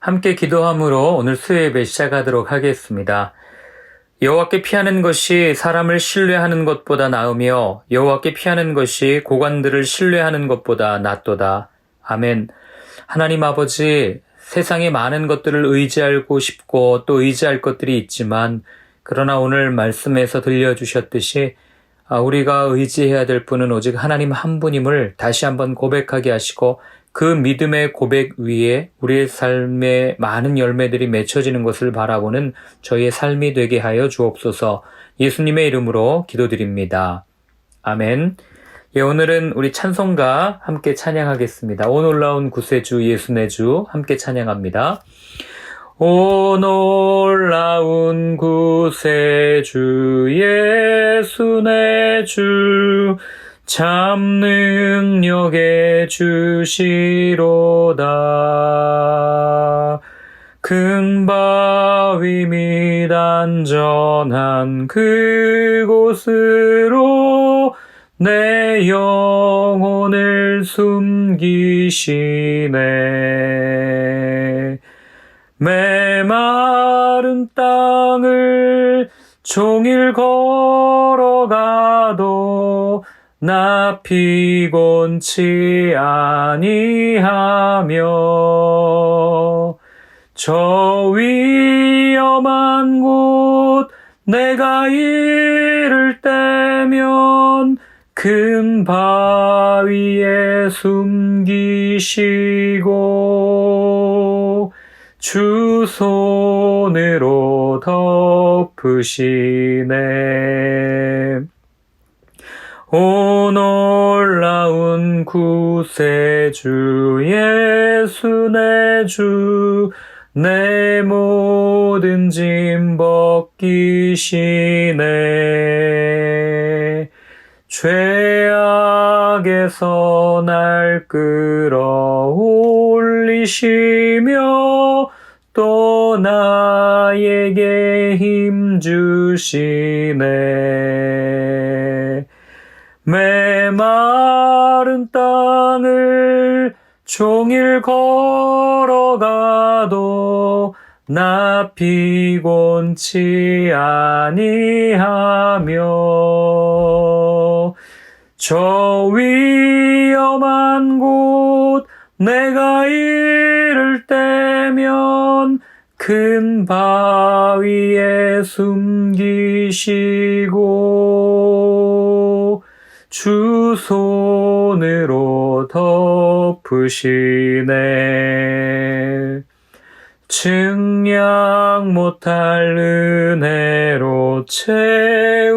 함께 기도함으로 오늘 수요예배 시작하도록 하겠습니다. 여호와께 피하는 것이 사람을 신뢰하는 것보다 나으며 여호와께 피하는 것이 고관들을 신뢰하는 것보다 낫도다. 아멘. 하나님 아버지, 세상에 많은 것들을 의지하고 싶고 또 의지할 것들이 있지만 그러나 오늘 말씀에서 들려주셨듯이 우리가 의지해야 될 분은 오직 하나님 한 분임을 다시 한번 고백하게 하시고 그 믿음의 고백 위에 우리의 삶의 많은 열매들이 맺혀지는 것을 바라보는 저희의 삶이 되게 하여 주옵소서. 예수님의 이름으로 기도드립니다. 아멘. 오늘은 우리 찬송가 함께 찬양하겠습니다. 오 놀라운 구세주 예수의 주 함께 찬양합니다. 오 놀라운 구세주 예수의 주 참 능력의 주시로다. 큰 바위 및 안전한 그곳으로 내 영혼을 숨기시네. 메마른 땅을 종일 걸어가도 나 피곤치 아니하며 저 위험한 곳 내가 이를 때면 큰 바위에 숨기시고 주 손으로 덮으시네. 오 놀라운 구세주 예수의 주 내 모든 짐 벗기시네. 죄악에서 날 끌어올리시며 또 나에게 힘 주시네. 메마른 땅을 종일 걸어가도 나 피곤치 아니하며 저 위험한 곳 내가 이를 때면 큰 바위에 숨기시고 주 손으로 덮으시네. 증량 못할 은혜로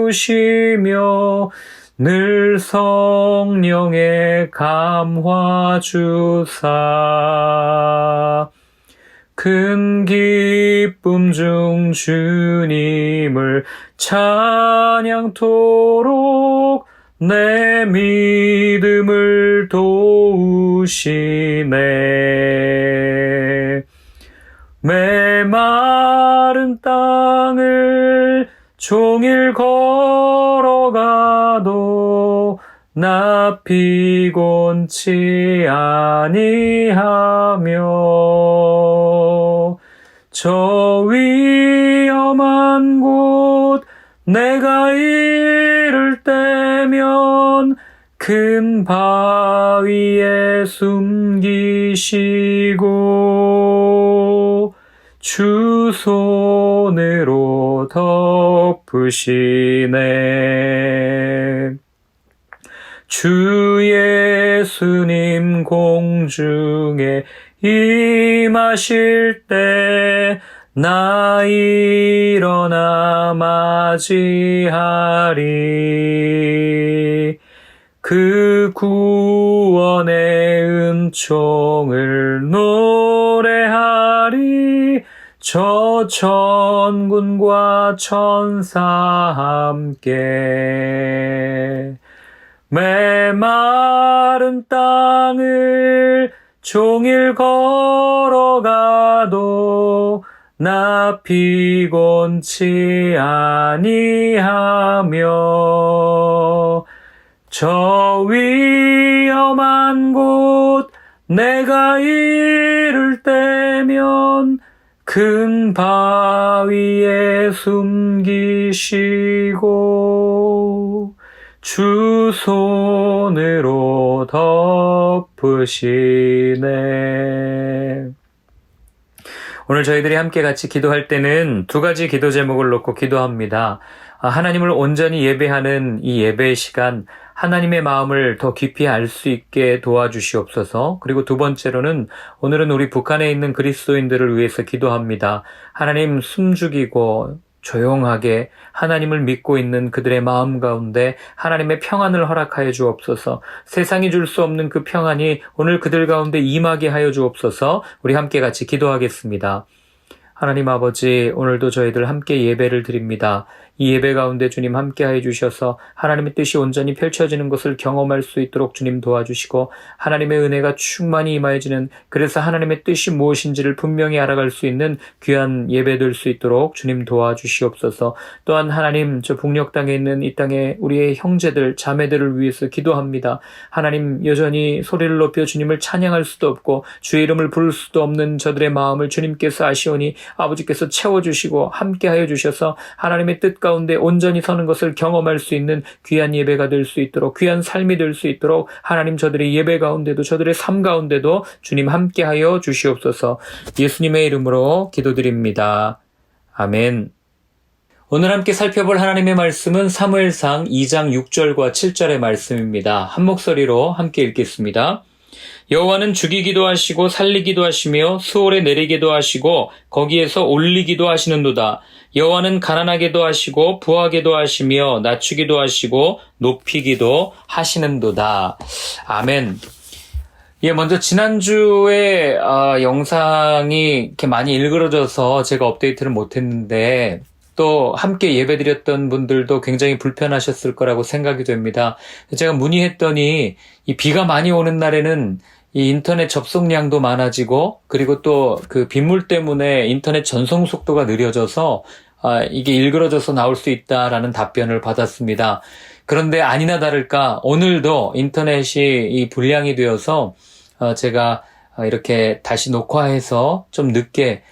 채우시며 늘 성령의 감화 주사 큰 기쁨 중 주님을 찬양토록 내 믿음을 도우시네. 메마른 땅을 종일 걸어가도 나 피곤치 아니하며 저 위험한 곳 내가 이를 때면 큰 바위에 숨기시고 주 손으로 덮으시네. 주 예수님 공중에 임하실 때 나 일어나 맞이하리. 그 구원의 은총을 노래하리. 저 천군과 천사 함께 메마른 땅을 종일 걸어가도 나 피곤치 아니하며 저 위험한 곳 내가 이를 때면 큰 바위에 숨기시고 주 손으로 덮으시네. 오늘 저희들이 함께 같이 기도할 때는 두 가지 기도 제목을 놓고 기도합니다. 하나님을 온전히 예배하는 이 예배의 시간, 하나님의 마음을 더 깊이 알 수 있게 도와주시옵소서. 그리고 두 번째로는 오늘은 우리 북한에 있는 그리스도인들을 위해서 기도합니다. 하나님 숨죽이고 조용하게 하나님을 믿고 있는 그들의 마음 가운데 하나님의 평안을 허락하여 주옵소서. 세상이 줄 수 없는 그 평안이 오늘 그들 가운데 임하게 하여 주옵소서. 우리 함께 같이 기도하겠습니다. 하나님 아버지, 오늘도 저희들 함께 예배를 드립니다. 이 예배 가운데 주님 함께하여 주셔서 하나님의 뜻이 온전히 펼쳐지는 것을 경험할 수 있도록 주님 도와주시고 하나님의 은혜가 충만히 임하여지는, 그래서 하나님의 뜻이 무엇인지를 분명히 알아갈 수 있는 귀한 예배 될 수 있도록 주님 도와주시옵소서. 또한 하나님, 저 북녘 땅에 있는 이 땅에 우리의 형제들 자매들을 위해서 기도합니다. 하나님, 여전히 소리를 높여 주님을 찬양할 수도 없고 주의 이름을 부를 수도 없는 저들의 마음을 주님께서 아시오니 아버지께서 채워주시고 함께하여 주셔서 하나님의 뜻 가운데 온전히 서는 것을 경험할 수 있는 귀한 예배가 될 수 있도록, 귀한 삶이 될 수 있도록 하나님, 저들의 예배 가운데도 저들의 삶 가운데도 주님 함께하여 주시옵소서. 예수님의 이름으로 기도드립니다. 아멘. 오늘 함께 살펴볼 하나님의 말씀은 사무엘상 2장 6절과 7절의 말씀입니다. 한 목소리로 함께 읽겠습니다. 여호와는 죽이기도 하시고 살리기도 하시며 수월에 내리기도 하시고 거기에서 올리기도 하시는도다. 여호와는 가난하게도 하시고 부하게도 하시며 낮추기도 하시고 높이기도 하시는도다. 아멘. 예, 먼저 지난주에 영상이 이렇게 많이 일그러져서 제가 업데이트를 못했는데 또 함께 예배드렸던 분들도 굉장히 불편하셨을 거라고 생각이 됩니다. 제가 문의했더니 이 비가 많이 오는 날에는 이 인터넷 접속량도 많아지고 그리고 또 그 빗물 때문에 인터넷 전송 속도가 느려져서 이게 일그러져서 나올 수 있다라는 답변을 받았습니다. 그런데 아니나 다를까 오늘도 인터넷이 이 불량이 되어서 제가 이렇게 다시 녹화해서 좀 늦게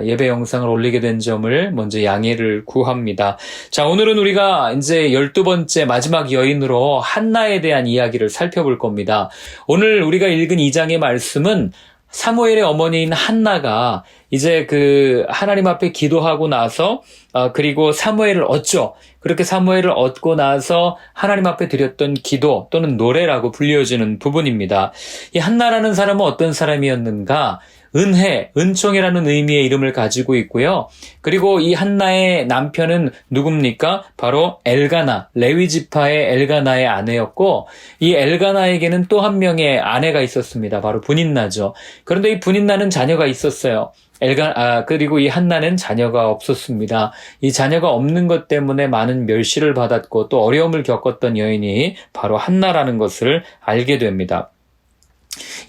예배 영상을 올리게 된 점을 먼저 양해를 구합니다. 자, 오늘은 우리가 이제 12번째 마지막 여인으로 한나에 대한 이야기를 살펴볼 겁니다. 오늘 우리가 읽은 2장의 말씀은 사무엘의 어머니인 한나가 이제 그 하나님 앞에 기도하고 나서 그리고 사무엘을 얻죠. 그렇게 사무엘을 얻고 나서 하나님 앞에 드렸던 기도 또는 노래라고 불려지는 부분입니다. 이 한나라는 사람은 어떤 사람이었는가? 은혜, 은총이라는 의미의 이름을 가지고 있고요. 그리고 이 한나의 남편은 누굽니까? 바로 엘가나, 레위 지파의 엘가나의 아내였고 이 엘가나에게는 또 한 명의 아내가 있었습니다. 바로 분인나죠. 그런데 이 분인나는 자녀가 있었어요. 그리고 이 한나는 자녀가 없었습니다. 이 자녀가 없는 것 때문에 많은 멸시를 받았고 또 어려움을 겪었던 여인이 바로 한나라는 것을 알게 됩니다.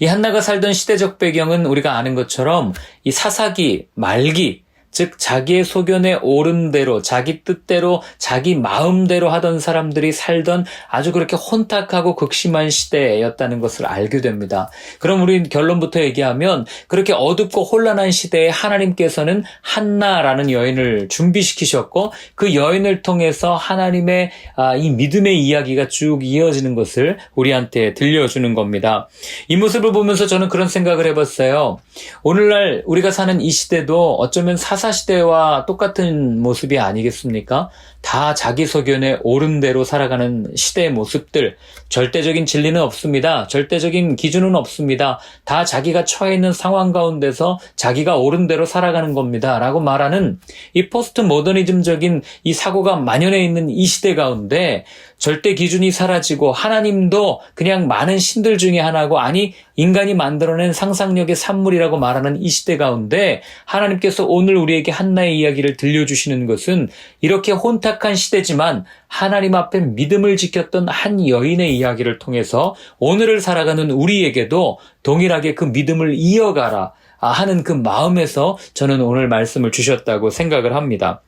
이 한나가 살던 시대적 배경은 우리가 아는 것처럼 이 사사기, 말기, 즉 자기의 소견에 오른 대로 자기 뜻대로 자기 마음대로 하던 사람들이 살던 아주 그렇게 혼탁하고 극심한 시대였다는 것을 알게 됩니다. 그럼 우리 결론부터 얘기하면 그렇게 어둡고 혼란한 시대에 하나님께서는 한나라는 여인을 준비시키셨고 그 여인을 통해서 하나님의 이 믿음의 이야기가 쭉 이어지는 것을 우리한테 들려주는 겁니다. 이 모습을 보면서 저는 그런 생각을 해봤어요. 오늘날 우리가 사는 이 시대도 어쩌면 사사시대와 똑같은 모습이 아니겠습니까? 다 자기 소견에 옳은 대로 살아가는 시대의 모습들, 절대적인 진리는 없습니다. 절대적인 기준은 없습니다. 다 자기가 처해 있는 상황 가운데서 자기가 옳은 대로 살아가는 겁니다. 라고 말하는 이 포스트 모더니즘적인 이 사고가 만연해 있는 이 시대 가운데 절대 기준이 사라지고 하나님도 그냥 많은 신들 중에 하나고 아니 인간이 만들어낸 상상력의 산물이라고 말하는 이 시대 가운데 하나님께서 오늘 우리에게 한나의 이야기를 들려주시는 것은 이렇게 혼탁한 시대지만 하나님 앞에 믿음을 지켰던 한 여인의 이야기를 통해서 오늘을 살아가는 우리에게도 동일하게 그 믿음을 이어가라 하는 그 마음에서 저는 오늘 말씀을 주셨다고 생각을 합니다.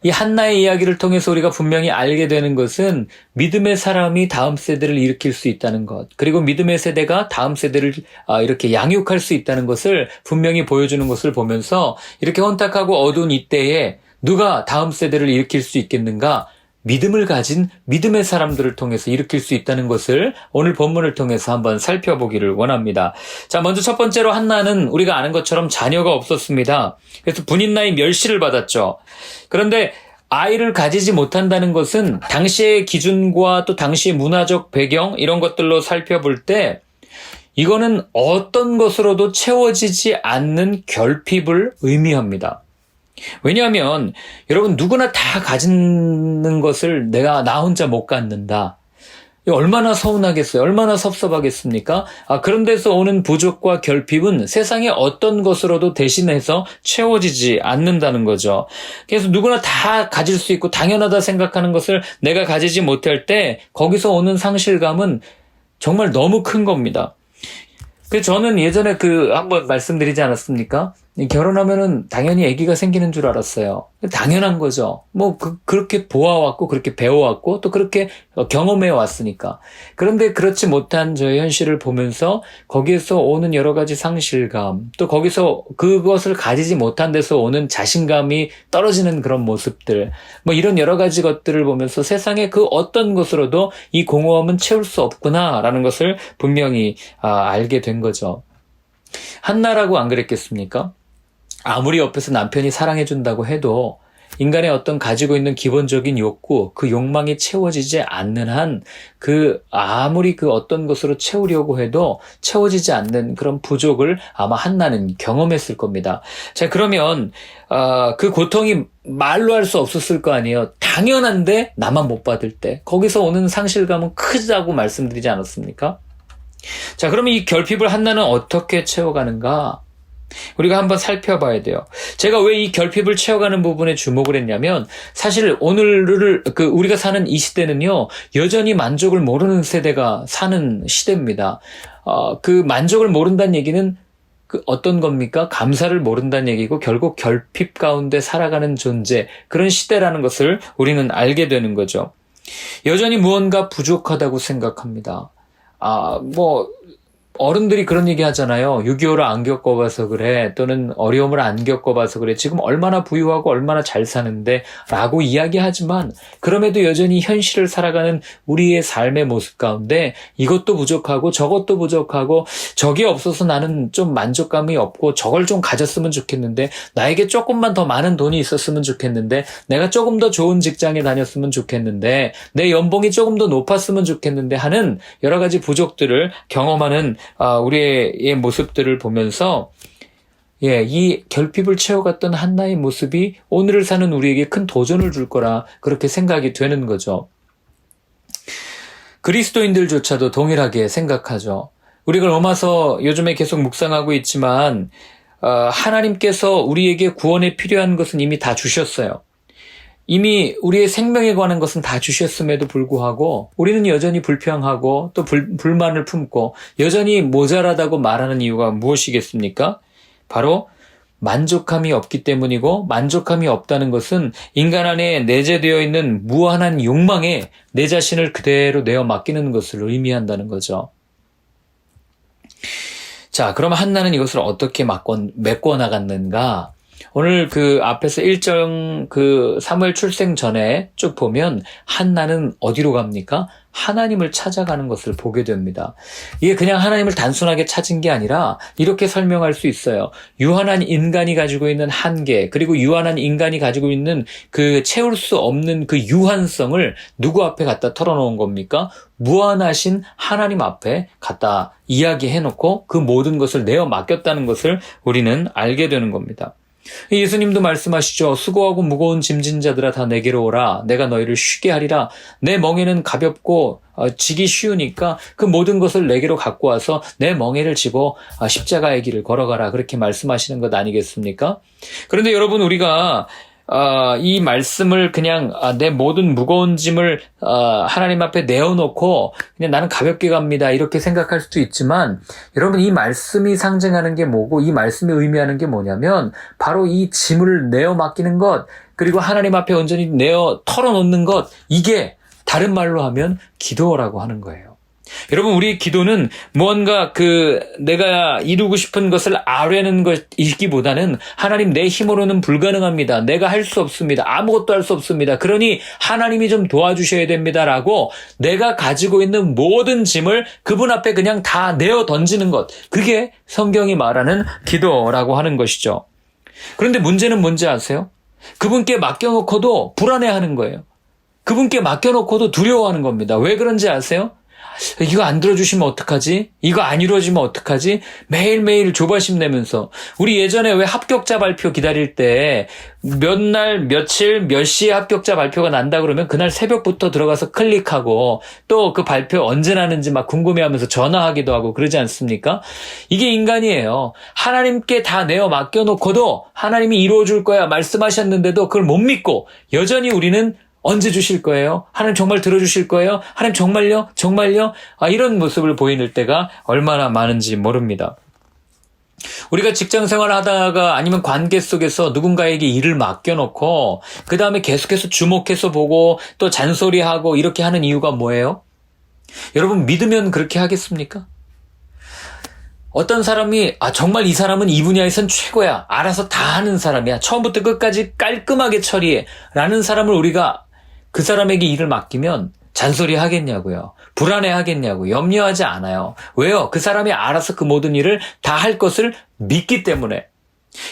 이 한나의 이야기를 통해서 우리가 분명히 알게 되는 것은 믿음의 사람이 다음 세대를 일으킬 수 있다는 것, 그리고 믿음의 세대가 다음 세대를 이렇게 양육할 수 있다는 것을 분명히 보여주는 것을 보면서 이렇게 혼탁하고 어두운 이때에 누가 다음 세대를 일으킬 수 있겠는가? 믿음을 가진 믿음의 사람들을 통해서 일으킬 수 있다는 것을 오늘 본문을 통해서 한번 살펴보기를 원합니다. 자, 먼저 첫 번째로 한나는 우리가 아는 것처럼 자녀가 없었습니다. 그래서 분인 나이 멸시를 받았죠. 그런데 아이를 가지지 못한다는 것은 당시의 기준과 또 당시의 문화적 배경 이런 것들로 살펴볼 때 이거는 어떤 것으로도 채워지지 않는 결핍을 의미합니다. 왜냐하면 여러분 누구나 다 가지는 것을 나 혼자 못 갖는다. 얼마나 서운하겠어요? 얼마나 섭섭하겠습니까? 그런 데서 오는 부족과 결핍은 세상의 어떤 것으로도 대신해서 채워지지 않는다는 거죠. 그래서 누구나 다 가질 수 있고 당연하다 생각하는 것을 내가 가지지 못할 때 거기서 오는 상실감은 정말 너무 큰 겁니다. 저는 예전에 한번 말씀드리지 않았습니까? 결혼하면은 당연히 아기가 생기는 줄 알았어요. 당연한 거죠. 그렇게 보아왔고, 그렇게 배워왔고, 또 그렇게 경험해 왔으니까. 그런데 그렇지 못한 저의 현실을 보면서 거기에서 오는 여러 가지 상실감, 또 거기서 그것을 가지지 못한 데서 오는 자신감이 떨어지는 그런 모습들, 이런 여러 가지 것들을 보면서 세상의 그 어떤 것으로도 이 공허함은 채울 수 없구나라는 것을 분명히 알게 된 거죠. 한나라고 안 그랬겠습니까? 아무리 옆에서 남편이 사랑해준다고 해도 인간의 어떤 가지고 있는 기본적인 욕구, 그 욕망이 채워지지 않는 한 아무리 어떤 것으로 채우려고 해도 채워지지 않는 그런 부족을 아마 한나는 경험했을 겁니다. 자, 그러면 그 고통이 말로 할 수 없었을 거 아니에요. 당연한데 나만 못 받을 때 거기서 오는 상실감은 크다고 말씀드리지 않았습니까? 자, 그러면 이 결핍을 한나는 어떻게 채워가는가? 우리가 한번 살펴봐야 돼요. 제가 왜 이 결핍을 채워가는 부분에 주목을 했냐면 사실 우리가 사는 이 시대는요, 여전히 만족을 모르는 세대가 사는 시대입니다. 그 만족을 모른다는 얘기는 어떤 겁니까? 감사를 모른다는 얘기고 결국 결핍 가운데 살아가는 존재, 그런 시대라는 것을 우리는 알게 되는 거죠. 여전히 무언가 부족하다고 생각합니다. 어른들이 그런 얘기 하잖아요. 6.25를 안 겪어봐서 그래. 또는 어려움을 안 겪어봐서 그래. 지금 얼마나 부유하고 얼마나 잘 사는데 라고 이야기하지만 그럼에도 여전히 현실을 살아가는 우리의 삶의 모습 가운데 이것도 부족하고 저것도 부족하고 저게 없어서 나는 좀 만족감이 없고 저걸 좀 가졌으면 좋겠는데 나에게 조금만 더 많은 돈이 있었으면 좋겠는데 내가 조금 더 좋은 직장에 다녔으면 좋겠는데 내 연봉이 조금 더 높았으면 좋겠는데 하는 여러 가지 부족들을 경험하는 우리의 모습들을 보면서 이 결핍을 채워갔던 한나의 모습이 오늘을 사는 우리에게 큰 도전을 줄 거라 그렇게 생각이 되는 거죠. 그리스도인들조차도 동일하게 생각하죠. 우리가 로마서 요즘에 계속 묵상하고 있지만 하나님께서 우리에게 구원에 필요한 것은 이미 다 주셨어요. 이미 우리의 생명에 관한 것은 다 주셨음에도 불구하고 우리는 여전히 불평하고 또 불만을 품고 여전히 모자라다고 말하는 이유가 무엇이겠습니까? 바로 만족함이 없기 때문이고, 만족함이 없다는 것은 인간 안에 내재되어 있는 무한한 욕망에 내 자신을 그대로 내어 맡기는 것을 의미한다는 거죠. 자, 그럼 한나는 이것을 어떻게 메꿔 나갔는가? 오늘 앞에서 1장 사무엘 출생 전에 쭉 보면 한나는 어디로 갑니까? 하나님을 찾아가는 것을 보게 됩니다. 이게 그냥 하나님을 단순하게 찾은 게 아니라 이렇게 설명할 수 있어요. 유한한 인간이 가지고 있는 한계, 그리고 유한한 인간이 가지고 있는 채울 수 없는 유한성을 누구 앞에 갖다 털어놓은 겁니까? 무한하신 하나님 앞에 갖다 이야기해놓고 그 모든 것을 내어 맡겼다는 것을 우리는 알게 되는 겁니다. 예수님도 말씀하시죠. 수고하고 무거운 짐진 자들아 다 내게로 오라. 내가 너희를 쉬게 하리라. 내 멍에는 가볍고 지기 쉬우니까 그 모든 것을 내게로 갖고 와서 내 멍에를 집어 십자가의 길을 걸어가라. 그렇게 말씀하시는 것 아니겠습니까? 그런데 여러분, 우리가 이 말씀을 그냥 내 모든 무거운 짐을 하나님 앞에 내어놓고 그냥 나는 가볍게 갑니다 이렇게 생각할 수도 있지만, 여러분 이 말씀이 상징하는 게 뭐고 이 말씀이 의미하는 게 뭐냐면 바로 이 짐을 내어 맡기는 것, 그리고 하나님 앞에 온전히 내어 털어놓는 것, 이게 다른 말로 하면 기도라고 하는 거예요. 여러분, 우리 기도는 무언가 내가 이루고 싶은 것을 아뢰는 것이기보다는, 하나님 내 힘으로는 불가능합니다. 내가 할 수 없습니다. 아무것도 할 수 없습니다. 그러니 하나님이 좀 도와주셔야 됩니다라고 내가 가지고 있는 모든 짐을 그분 앞에 그냥 다 내어 던지는 것. 그게 성경이 말하는 기도라고 하는 것이죠. 그런데 문제는 뭔지 아세요? 그분께 맡겨놓고도 불안해하는 거예요. 그분께 맡겨놓고도 두려워하는 겁니다. 왜 그런지 아세요? 이거 안 들어주시면 어떡하지? 이거 안 이루어지면 어떡하지? 매일매일 조바심 내면서, 우리 예전에 왜 합격자 발표 기다릴 때 몇 날, 며칠, 몇 시에 합격자 발표가 난다 그러면 그날 새벽부터 들어가서 클릭하고 또 그 발표 언제 나는지 막 궁금해하면서 전화하기도 하고 그러지 않습니까? 이게 인간이에요. 하나님께 다 내어 맡겨놓고도 하나님이 이루어줄 거야 말씀하셨는데도 그걸 못 믿고 여전히 우리는 언제 주실 거예요? 하나님 정말 들어주실 거예요? 하나님 정말요? 정말요? 이런 모습을 보이는 때가 얼마나 많은지 모릅니다. 우리가 직장 생활을 하다가 아니면 관계 속에서 누군가에게 일을 맡겨놓고 그 다음에 계속해서 주목해서 보고 또 잔소리하고 이렇게 하는 이유가 뭐예요? 여러분, 믿으면 그렇게 하겠습니까? 어떤 사람이 정말 이 사람은 이 분야에선 최고야, 알아서 다 하는 사람이야, 처음부터 끝까지 깔끔하게 처리해 라는 사람을 우리가 그 사람에게 일을 맡기면 잔소리 하겠냐고요? 불안해 하겠냐고? 염려하지 않아요. 왜요? 그 사람이 알아서 그 모든 일을 다 할 것을 믿기 때문에.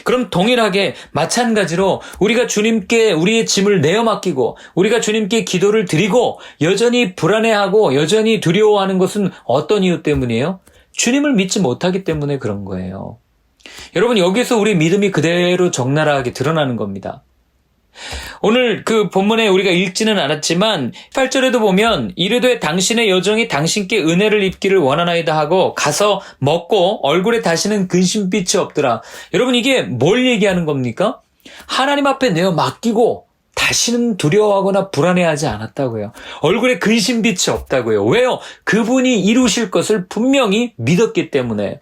그럼 동일하게 마찬가지로 우리가 주님께 우리의 짐을 내어 맡기고 우리가 주님께 기도를 드리고 여전히 불안해하고 여전히 두려워하는 것은 어떤 이유 때문이에요? 주님을 믿지 못하기 때문에 그런 거예요. 여러분, 여기서 우리 믿음이 그대로 적나라하게 드러나는 겁니다. 오늘 그 본문에 우리가 읽지는 않았지만 8절에도 보면 이르되 당신의 여종이 당신께 은혜를 입기를 원하나이다 하고 가서 먹고 얼굴에 다시는 근심빛이 없더라. 여러분, 이게 뭘 얘기하는 겁니까? 하나님 앞에 내어 맡기고 다시는 두려워하거나 불안해하지 않았다고요. 얼굴에 근심빛이 없다고요. 왜요? 그분이 이루실 것을 분명히 믿었기 때문에.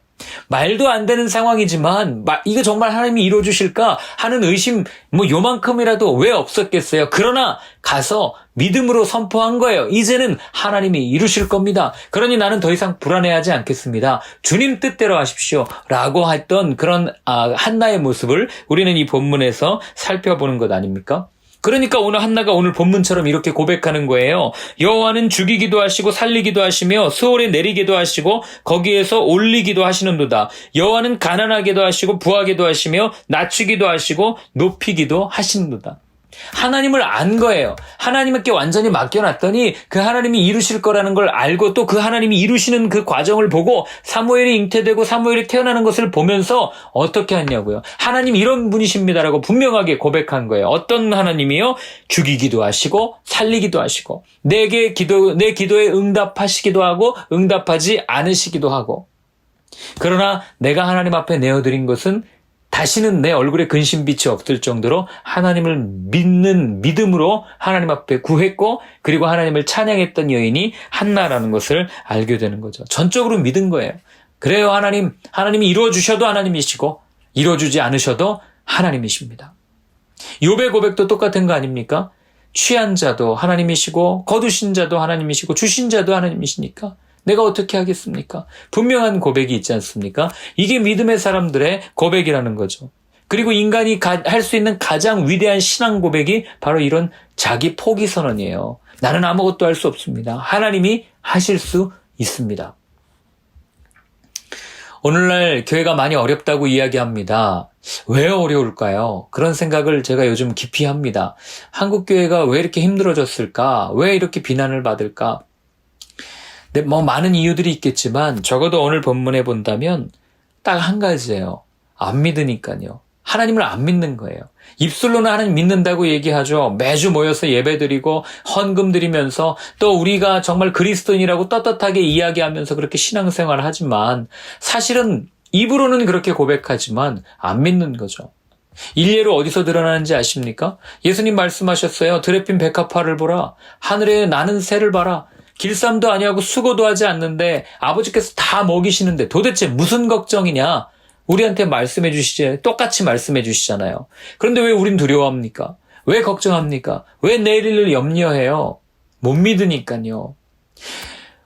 말도 안 되는 상황이지만 이거 정말 하나님이 이루어주실까 하는 의심 요만큼이라도 왜 없었겠어요? 그러나 가서 믿음으로 선포한 거예요. 이제는 하나님이 이루실 겁니다. 그러니 나는 더 이상 불안해하지 않겠습니다. 주님 뜻대로 하십시오 라고 했던 그런 한나의 모습을 우리는 이 본문에서 살펴보는 것 아닙니까? 그러니까 오늘 한나가 오늘 본문처럼 이렇게 고백하는 거예요. 여호와는 죽이기도 하시고 살리기도 하시며 수월에 내리기도 하시고 거기에서 올리기도 하시는도다. 여호와는 가난하게도 하시고 부하게도 하시며 낮추기도 하시고 높이기도 하시는도다. 하나님을 안 거예요. 하나님께 완전히 맡겨놨더니 그 하나님이 이루실 거라는 걸 알고 또 그 하나님이 이루시는 그 과정을 보고 사무엘이 잉태되고 사무엘이 태어나는 것을 보면서 어떻게 했냐고요. 하나님 이런 분이십니다라고 분명하게 고백한 거예요. 어떤 하나님이요? 죽이기도 하시고 살리기도 하시고 내 기도에 응답하시기도 하고 응답하지 않으시기도 하고. 그러나 내가 하나님 앞에 내어드린 것은 다시는 내 얼굴에 근심빛이 없을 정도로 하나님을 믿는 믿음으로 하나님 앞에 구했고 그리고 하나님을 찬양했던 여인이 한나라는 것을 알게 되는 거죠. 전적으로 믿은 거예요. 그래요, 하나님이 이루어주셔도 하나님이시고 이루어주지 않으셔도 하나님이십니다. 욥의 고백도 똑같은 거 아닙니까? 취한 자도 하나님이시고 거두신 자도 하나님이시고 주신 자도 하나님이시니까 내가 어떻게 하겠습니까? 분명한 고백이 있지 않습니까? 이게 믿음의 사람들의 고백이라는 거죠. 그리고 인간이 할 수 있는 가장 위대한 신앙 고백이 바로 이런 자기 포기 선언이에요. 나는 아무것도 할 수 없습니다. 하나님이 하실 수 있습니다. 오늘날 교회가 많이 어렵다고 이야기합니다. 왜 어려울까요? 그런 생각을 제가 요즘 깊이 합니다. 한국 교회가 왜 이렇게 힘들어졌을까? 왜 이렇게 비난을 받을까? 네, 많은 이유들이 있겠지만 적어도 오늘 본문에 본다면 딱 한 가지예요. 안 믿으니까요. 하나님을 안 믿는 거예요. 입술로는 하나님 믿는다고 얘기하죠. 매주 모여서 예배드리고 헌금 드리면서 또 우리가 정말 그리스도인이라고 떳떳하게 이야기하면서 그렇게 신앙생활을 하지만 사실은 입으로는 그렇게 고백하지만 안 믿는 거죠. 일례로 어디서 드러나는지 아십니까? 예수님 말씀하셨어요. 들에 핀 백합화를 보라. 하늘에 나는 새를 봐라. 길쌈도 아니하고 수고도 하지 않는데 아버지께서 다 먹이시는데 도대체 무슨 걱정이냐? 우리한테 말씀해 주시지, 똑같이 말씀해 주시잖아요. 그런데 왜 우린 두려워합니까? 왜 걱정합니까? 왜 내일을 염려해요? 못 믿으니까요.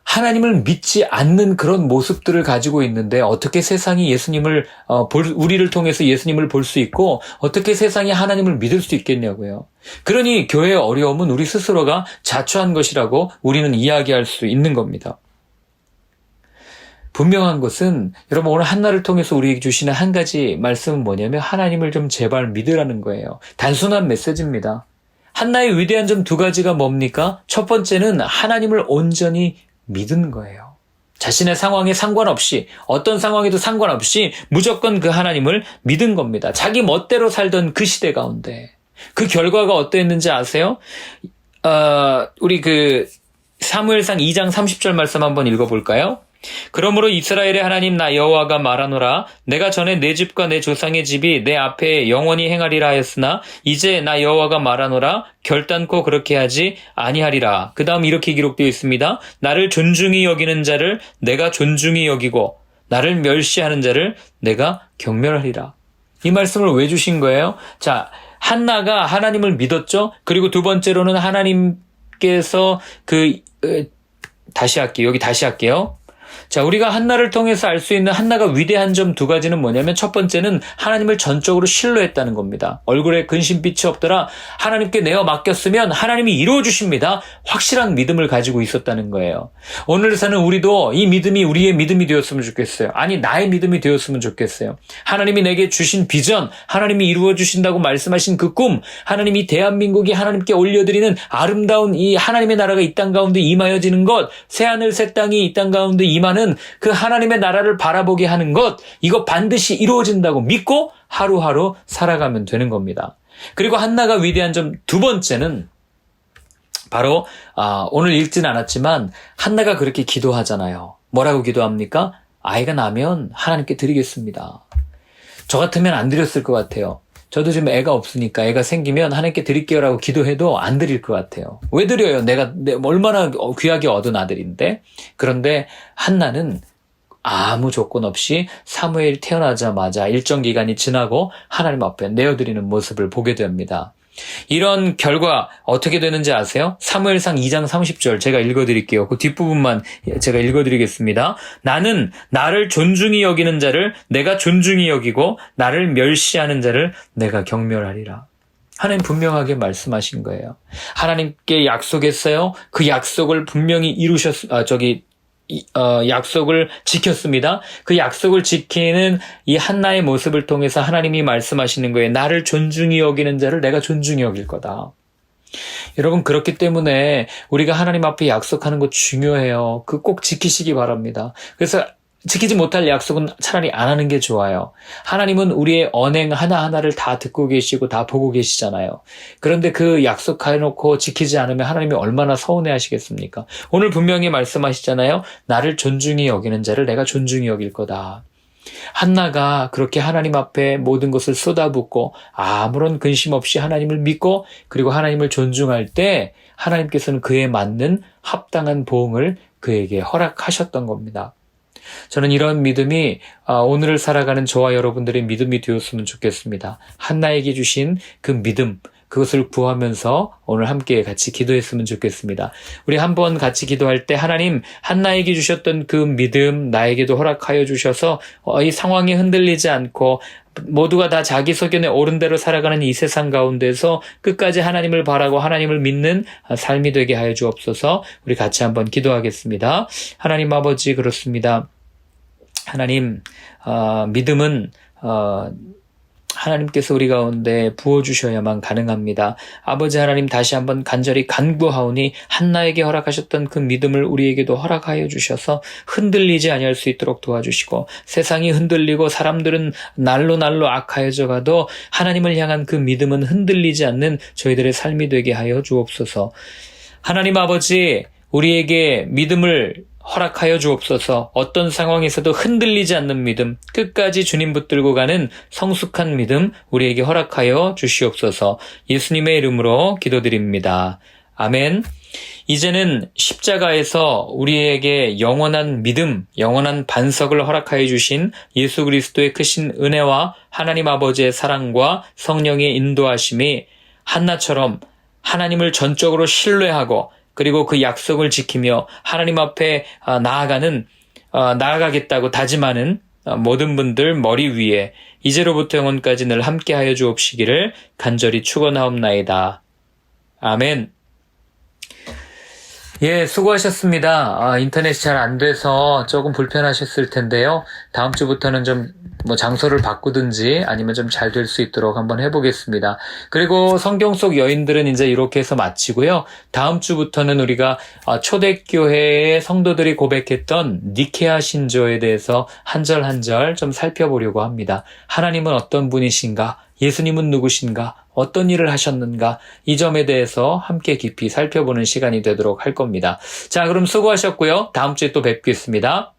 하나님을 믿지 않는 그런 모습들을 가지고 있는데 어떻게 세상이 예수님을 우리를 통해서 예수님을 볼 수 있고 어떻게 세상이 하나님을 믿을 수 있겠냐고요. 그러니 교회의 어려움은 우리 스스로가 자초한 것이라고 우리는 이야기할 수 있는 겁니다. 분명한 것은 여러분 오늘 한나를 통해서 우리에게 주시는 한 가지 말씀은 뭐냐면 하나님을 좀 제발 믿으라는 거예요. 단순한 메시지입니다. 한나의 위대한 점 두 가지가 뭡니까? 첫 번째는 하나님을 온전히 믿은 거예요. 자신의 상황에 상관없이 어떤 상황에도 상관없이 무조건 그 하나님을 믿은 겁니다. 자기 멋대로 살던 그 시대 가운데 그 결과가 어땠는지 아세요? 우리 사무엘상 2장 30절 말씀 한번 읽어볼까요? 그러므로 이스라엘의 하나님 나 여호와가 말하노라 내가 전에 내 집과 내 조상의 집이 내 앞에 영원히 행하리라 하였으나 이제 나 여호와가 말하노라 결단코 그렇게 하지 아니하리라. 그 다음 이렇게 기록되어 있습니다. 나를 존중히 여기는 자를 내가 존중히 여기고 나를 멸시하는 자를 내가 경멸하리라. 이 말씀을 왜 주신 거예요? 자, 한나가 하나님을 믿었죠. 그리고 두 번째로는 하나님께서 다시 할게요. 자, 우리가 한나를 통해서 알 수 있는 한나가 위대한 점 두 가지는 뭐냐면 첫 번째는 하나님을 전적으로 신뢰했다는 겁니다. 얼굴에 근심빛이 없더라. 하나님께 내어 맡겼으면 하나님이 이루어 주십니다. 확실한 믿음을 가지고 있었다는 거예요. 오늘 사는 우리도 이 믿음이 우리의 믿음이 되었으면 좋겠어요. 아니, 나의 믿음이 되었으면 좋겠어요. 하나님이 내게 주신 비전, 하나님이 이루어 주신다고 말씀하신 그 꿈, 하나님이 대한민국이 하나님께 올려드리는 아름다운 이 하나님의 나라가 이 땅 가운데 임하여지는 것, 새하늘 새 땅이 이 땅 가운데 임하는 그 하나님의 나라를 바라보게 하는 것, 이거 반드시 이루어진다고 믿고 하루하루 살아가면 되는 겁니다. 그리고 한나가 위대한 점 두 번째는 바로 오늘 읽진 않았지만 한나가 그렇게 기도하잖아요. 뭐라고 기도합니까? 아이가 나면 하나님께 드리겠습니다. 저 같으면 안 드렸을 것 같아요. 저도 지금 애가 없으니까 애가 생기면 하나님께 드릴게요라고 기도해도 안 드릴 것 같아요. 왜 드려요? 내가 얼마나 귀하게 얻은 아들인데. 그런데 한나는 아무 조건 없이 사무엘이 태어나자마자 일정 기간이 지나고 하나님 앞에 내어드리는 모습을 보게 됩니다. 이런 결과 어떻게 되는지 아세요? 사무엘상 2장 30절 제가 읽어드릴게요. 그 뒷부분만 제가 읽어드리겠습니다. 나는 나를 존중히 여기는 자를 내가 존중히 여기고 나를 멸시하는 자를 내가 경멸하리라. 하나님 분명하게 말씀하신 거예요. 하나님께 약속했어요. 그 약속을 분명히 약속을 지켰습니다. 그 약속을 지키는 이 한나의 모습을 통해서 하나님이 말씀하시는 거예요. 나를 존중히 여기는 자를 내가 존중히 여길 거다. 여러분, 그렇기 때문에 우리가 하나님 앞에 약속하는 거 중요해요. 그 꼭 지키시기 바랍니다. 그래서 지키지 못할 약속은 차라리 안 하는 게 좋아요. 하나님은 우리의 언행 하나하나를 다 듣고 계시고 다 보고 계시잖아요. 그런데 그 약속해놓고 지키지 않으면 하나님이 얼마나 서운해 하시겠습니까? 오늘 분명히 말씀하시잖아요. 나를 존중히 여기는 자를 내가 존중히 여길 거다. 한나가 그렇게 하나님 앞에 모든 것을 쏟아붓고 아무런 근심 없이 하나님을 믿고 그리고 하나님을 존중할 때 하나님께서는 그에 맞는 합당한 보응을 그에게 허락하셨던 겁니다. 저는 이런 믿음이 오늘을 살아가는 저와 여러분들의 믿음이 되었으면 좋겠습니다. 한나에게 주신 그 믿음, 그것을 구하면서 오늘 함께 같이 기도했으면 좋겠습니다. 우리 한번 같이 기도할 때 하나님, 한나에게 주셨던 그 믿음 나에게도 허락하여 주셔서 이 상황이 흔들리지 않고 모두가 다 자기 소견에 옳은 대로 살아가는 이 세상 가운데서 끝까지 하나님을 바라고 하나님을 믿는 삶이 되게 하여 주옵소서. 우리 같이 한번 기도하겠습니다. 하나님 아버지, 그렇습니다. 하나님, 믿음은 하나님께서 우리 가운데 부어주셔야만 가능합니다. 아버지 하나님, 다시 한번 간절히 간구하오니 한나에게 허락하셨던 그 믿음을 우리에게도 허락하여 주셔서 흔들리지 아니할 수 있도록 도와주시고, 세상이 흔들리고 사람들은 날로 악하여져 가도 하나님을 향한 그 믿음은 흔들리지 않는 저희들의 삶이 되게 하여 주옵소서. 하나님 아버지, 우리에게 믿음을 허락하여 주옵소서. 어떤 상황에서도 흔들리지 않는 믿음, 끝까지 주님 붙들고 가는 성숙한 믿음 우리에게 허락하여 주시옵소서. 예수님의 이름으로 기도드립니다. 아멘. 이제는 십자가에서 우리에게 영원한 믿음, 영원한 반석을 허락하여 주신 예수 그리스도의 크신 은혜와 하나님 아버지의 사랑과 성령의 인도하심이 한나처럼 하나님을 전적으로 신뢰하고 그리고 그 약속을 지키며 하나님 앞에 나아가겠다고 다짐하는 모든 분들 머리 위에 이제로부터 영원까지 늘 함께하여 주옵시기를 간절히 축원하옵나이다. 아멘. 예, 수고하셨습니다. 인터넷이 잘 안 돼서 조금 불편하셨을 텐데요. 다음 주부터는 좀 장소를 바꾸든지 아니면 좀 잘 될 수 있도록 한번 해보겠습니다. 그리고 성경 속 여인들은 이제 이렇게 해서 마치고요. 다음 주부터는 우리가 초대교회의 성도들이 고백했던 니케아 신조에 대해서 한 절 한 절 좀 살펴보려고 합니다. 하나님은 어떤 분이신가? 예수님은 누구신가? 어떤 일을 하셨는가? 이 점에 대해서 함께 깊이 살펴보는 시간이 되도록 할 겁니다. 자, 그럼 수고하셨고요. 다음 주에 또 뵙겠습니다.